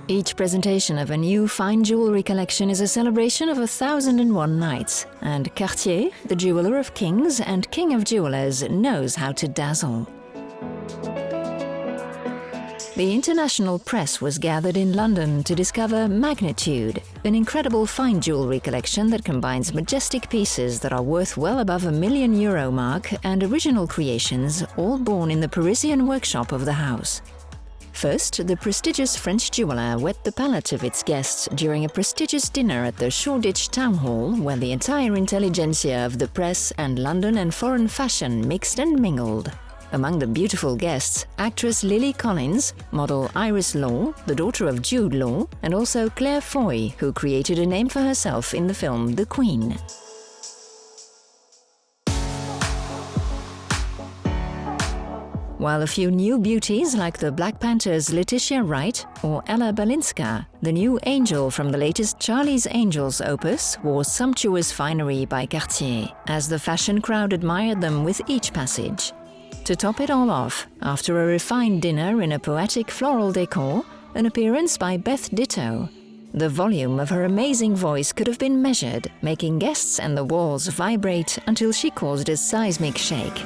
Each presentation of a new fine jewellery collection is a celebration of 1001 nights, and Cartier, the jeweller of kings and king of jewellers, knows how to dazzle. The international press was gathered in London to discover Magnitude, an incredible fine jewellery collection that combines majestic pieces that are worth well above €1 million mark and original creations, all born in the Parisian workshop of the house. First, the prestigious French jeweller whet the palate of its guests during a prestigious dinner at the Shoreditch Townhall, where the entire intelligentsia of the press and London and foreign fashion mixed and mingled. Among the beautiful guests, actress Lily Collins, model Iris Law, the daughter of Jude Law, and also Claire Foy, who created a name for herself in the film The Queen. While a few new beauties like the Black Panther's Letitia Wright or Ella Balinska, the new angel from the latest Charlie's Angels opus, wore sumptuous finery by Cartier, as the fashion crowd admired them with each passage. To top it all off, after a refined dinner in a poetic floral decor, an appearance by Beth Ditto. The volume of her amazing voice could have been measured, making guests and the walls vibrate until she caused a seismic shake.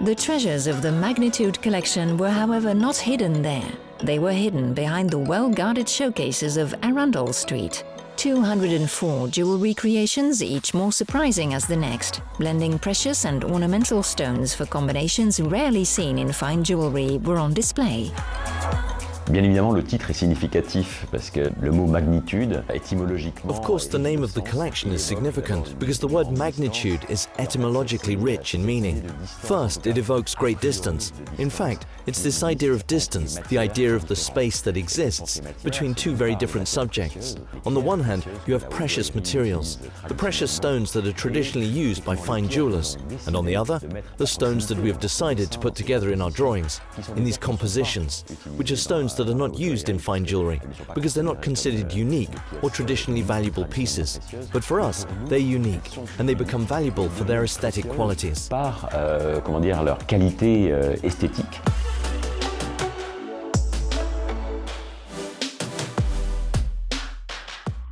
The treasures of the Magnitude collection were, however, not hidden there. They were hidden behind the well-guarded showcases of Arundel Street. 204 jewellery creations, each more surprising as the next, blending precious and ornamental stones for combinations rarely seen in fine jewellery, were on display. Bien évidemment, le titre est significatif parce que le mot magnitude, étymologiquement... Of course, the name of the collection is significant because the word magnitude is etymologically rich in meaning. First, it evokes great distance. In fact, it's this idea of distance, the idea of the space that exists between two very different subjects. On the one hand, you have precious materials, the precious stones that are traditionally used by fine jewelers, and on the other, the stones that we have decided to put together in our drawings, in these compositions, which are stones that are not used in fine jewellery because they're not considered unique or traditionally valuable pieces. But for us, they're unique and they become valuable for their aesthetic qualities. Par, leur qualité esthétique.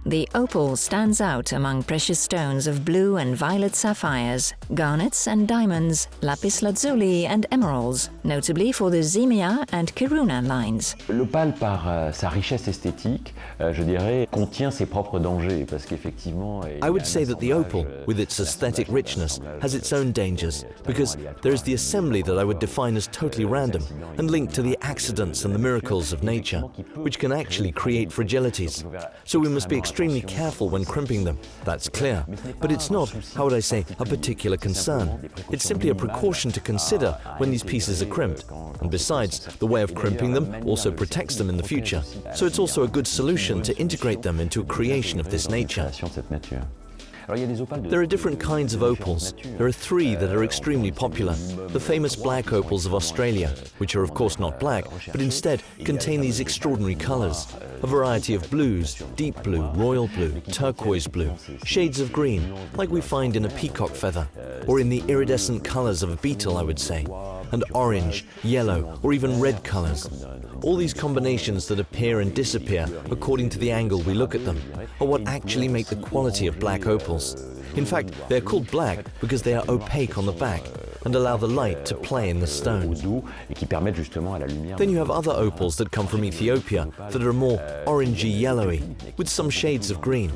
The opal stands out among precious stones of blue and violet sapphires, garnets and diamonds, lapis lazuli and emeralds, notably for the Zimia and Kiruna lines. L'opale, par sa richesse esthétique, je dirais, contient ses propres dangers, parce qu'effectivement... I would say that the opal, with its aesthetic richness, has its own dangers, because there is the assembly that I would define as totally random and linked to the accidents and the miracles of nature, which can actually create fragilities. So we must be extremely careful when crimping them, that's clear. But it's not, how would I say, a particular concern. It's simply a precaution to consider when these pieces are crimped. And besides, the way of crimping them also protects them in the future. So it's also a good solution to integrate them into a creation of this nature. There are different kinds of opals. There are three that are extremely popular. The famous black opals of Australia, which are of course not black, but instead contain these extraordinary colors. A variety of blues, deep blue, royal blue, turquoise blue, shades of green, like we find in a peacock feather, or in the iridescent colors of a beetle, I would say, and orange, yellow, or even red colors. All these combinations that appear and disappear according to the angle we look at them are what actually make the quality of black opals. In fact, they are called black because they are opaque on the back and allow the light to play in the stone. Then you have other opals that come from Ethiopia that are more orangey yellowy, with some shades of green.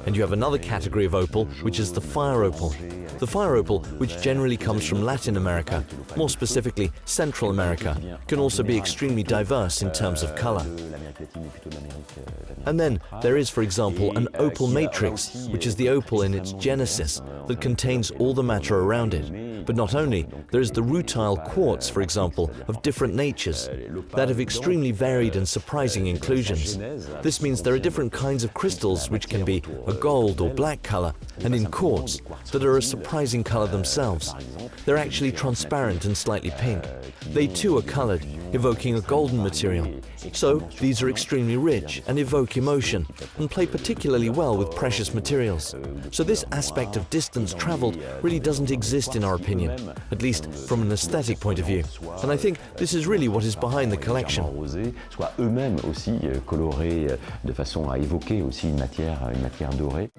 And you have another category of opal, which is the fire opal. The fire opal, which generally comes from Latin America, more specifically Central America, can also be extremely diverse in terms of color. And then there is, for example, an opal matrix, which is the opal in its genesis that contains all the matter around it. But not only, there is the rutile quartz, for example, of different natures, that have extremely varied and surprising inclusions. This means there are different kinds of crystals which can be a gold or black color, and in quartz, that are a surprising color themselves. they're actually transparent and slightly pink. They too are colored, evoking a golden material. So these are extremely rich and evoke emotion and play particularly well with precious materials. So this aspect of distance traveled really doesn't exist in our opinion, at least from an aesthetic point of view. And I think this is really what is behind the collection. Soient eux-mêmes aussi colorés de façon à évoquer aussi une matière dorée.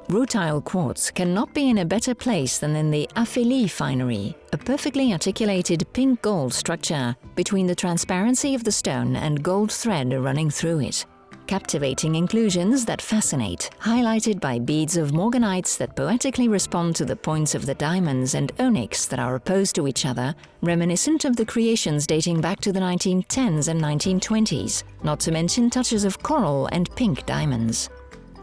Rutile quartz cannot be in a better place than in the Aphélie finery, a perfectly articulated pink-gold structure between the transparency of the stone and gold thread running through it. Captivating inclusions that fascinate, highlighted by beads of morganites that poetically respond to the points of the diamonds and onyx that are opposed to each other, reminiscent of the creations dating back to the 1910s and 1920s, not to mention touches of coral and pink diamonds.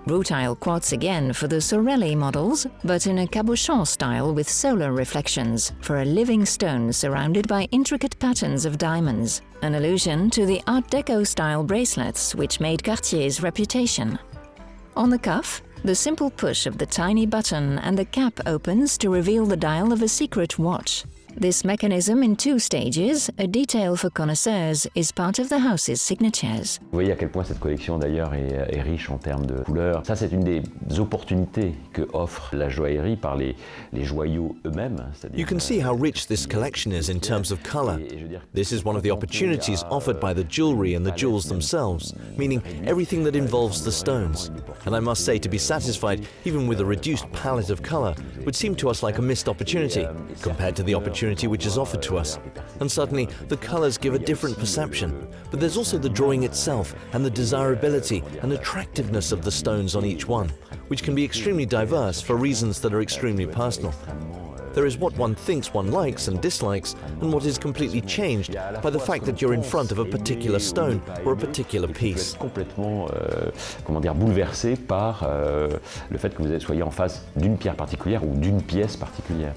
Rutile quartz again for the Sorelli models, but in a cabochon style with solar reflections, for a living stone surrounded by intricate patterns of diamonds, an allusion to the Art Deco style bracelets which made Cartier's reputation. On the cuff, the simple push of the tiny button and the cap opens to reveal the dial of a secret watch. This mechanism in 2 stages, a detail for connoisseurs, is part of the house's signatures. Vous voyez à quel point cette collection d'ailleurs est riche en termes de couleurs. Ça, c'est une des opportunités que offre la joaillerie par les joyaux eux-mêmes. You can see how rich this collection is in terms of color. This is one of the opportunities offered by the jewelry and the jewels themselves, meaning everything that involves the stones. And I must say, to be satisfied even with a reduced palette of color would seem to us like a missed opportunity compared to the opportunity which is offered to us. And suddenly the colors give a different perception. But there's also the drawing itself and the desirability and attractiveness of the stones on each one, which can be extremely diverse for reasons that are extremely personal. There is what one thinks one likes and dislikes, and what is completely changed by the fact that you're in front of a particular stone or a particular piece. Complètement, bouleversé par le fait que vous soyez en face d'une pierre particulière ou d'une pièce particulière.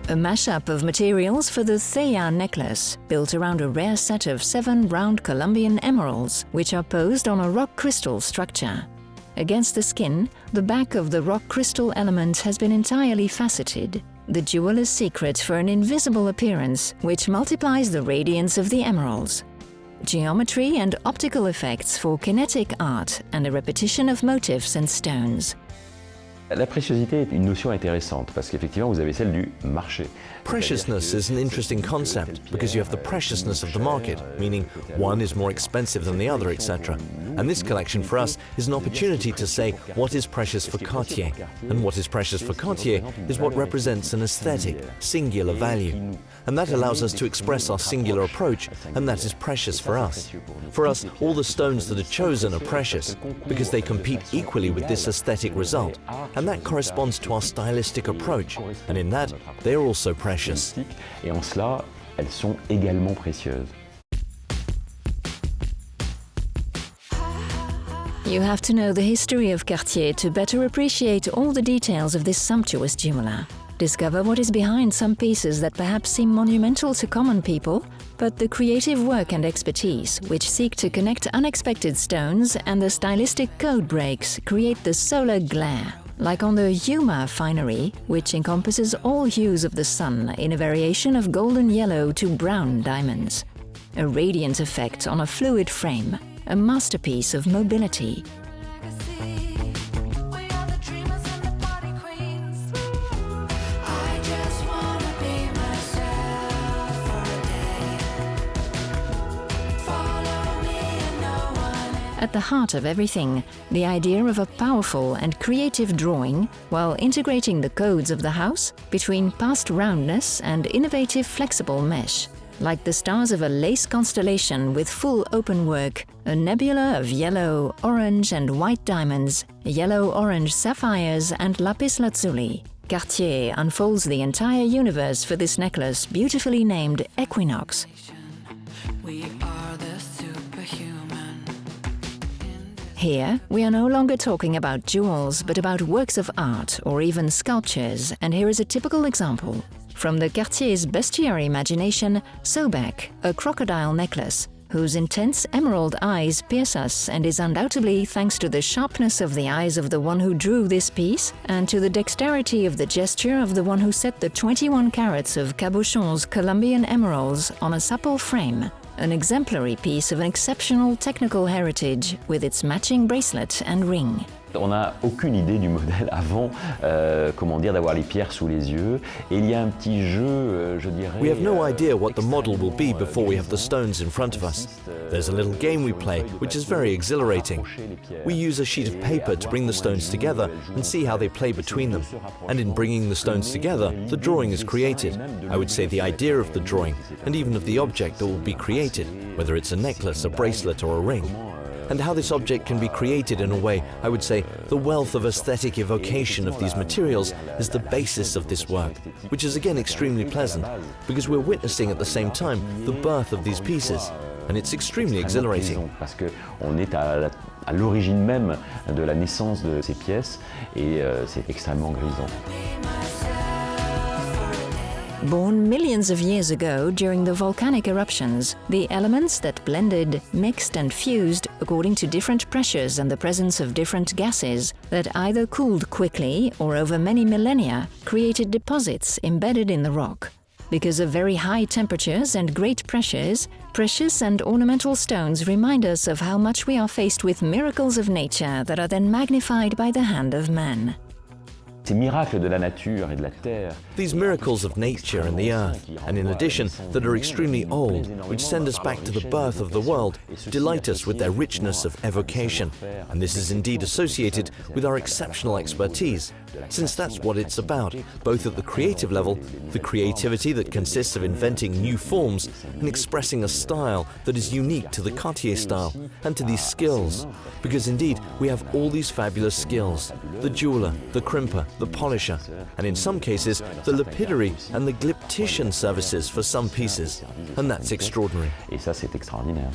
A mashup of materials for the Theia necklace, built around a rare set of 7 round Colombian emeralds, which are posed on a rock crystal structure. Against the skin, the back of the rock crystal element has been entirely faceted, the jeweller's secret for an invisible appearance, which multiplies the radiance of the emeralds. Geometry and optical effects for kinetic art and a repetition of motifs and stones. La préciosité est une notion intéressante parce qu'effectivement vous avez celle du marché. Preciousness is an interesting concept because you have the preciousness of the market, meaning one is more expensive than the other, etc. And this collection for us is an opportunity to say what is precious for Cartier. And what is precious for Cartier is what represents an aesthetic, singular value. And that allows us to express our singular approach, and that is precious for us. For us, all the stones that are chosen are precious because they compete equally with this aesthetic result. And that corresponds to our stylistic approach, and in that, they are also precious. Et en cela, elles sont également précieuses. You have to know the history of Cartier to better appreciate all the details of this sumptuous jeweler. Discover what is behind some pieces that perhaps seem monumental to common people, but the creative work and expertise, which seek to connect unexpected stones and the stylistic code breaks, create the solar glare. Like on the Yuma finery, which encompasses all hues of the sun in a variation of golden yellow to brown diamonds. A radiant effect on a fluid frame, a masterpiece of mobility. At the heart of everything, the idea of a powerful and creative drawing, while integrating the codes of the house between past roundness and innovative flexible mesh. Like the stars of a lace constellation with full open work, a nebula of yellow, orange and white diamonds, yellow-orange sapphires and lapis lazuli. Cartier unfolds the entire universe for this necklace beautifully named Equinox. Here, we are no longer talking about jewels, but about works of art or even sculptures, and here is a typical example. From the Cartier's bestiary imagination, Sobek, a crocodile necklace, whose intense emerald eyes pierce us and is undoubtedly thanks to the sharpness of the eyes of the one who drew this piece and to the dexterity of the gesture of the one who set the 21 carats of Cabochon's Colombian emeralds on a supple frame, an exemplary piece of an exceptional technical heritage with its matching bracelet and ring. On n'a aucune idée du modèle avant, comment dire, d'avoir les pierres sous les yeux. Et il y a un petit jeu, je dirais. We have no idea what the model will be before we have the stones in front of us. There's a little game we play, which is very exhilarating. We use a sheet of paper to bring the stones together and see how they play between them. And in bringing the stones together, the drawing is created. I would say the idea of the drawing, and even of the object that will be created, whether it's a necklace, a bracelet, or a ring. And how this object can be created in a way, I would say, the wealth of aesthetic evocation of these materials is the basis of this work, which is again extremely pleasant, because we're witnessing at the same time the birth of these pieces, and it's extremely exhilarating. Parce qu'on est à l'origine même de la naissance de ces pièces, et c'est extrêmement grisant. Born millions of years ago during the volcanic eruptions, the elements that blended, mixed and fused according to different pressures and the presence of different gases that either cooled quickly or over many millennia created deposits embedded in the rock. Because of very high temperatures and great pressures, precious and ornamental stones remind us of how much we are faced with miracles of nature that are then magnified by the hand of man. Ces miracles de la nature et de la terre. These miracles of nature and the earth, and in addition, that are extremely old, which send us back to the birth of the world, delight us with their richness of evocation. And this is indeed associated with our exceptional expertise, since that's what it's about, both at the creative level, the creativity that consists of inventing new forms and expressing a style that is unique to the Cartier style, and to these skills. Because indeed, we have all these fabulous skills, the jeweler, the crimper, the polisher, and in some cases, the lapidary and the glyptician services for some pieces. And that's extraordinary. Et ça, c'est extraordinaire.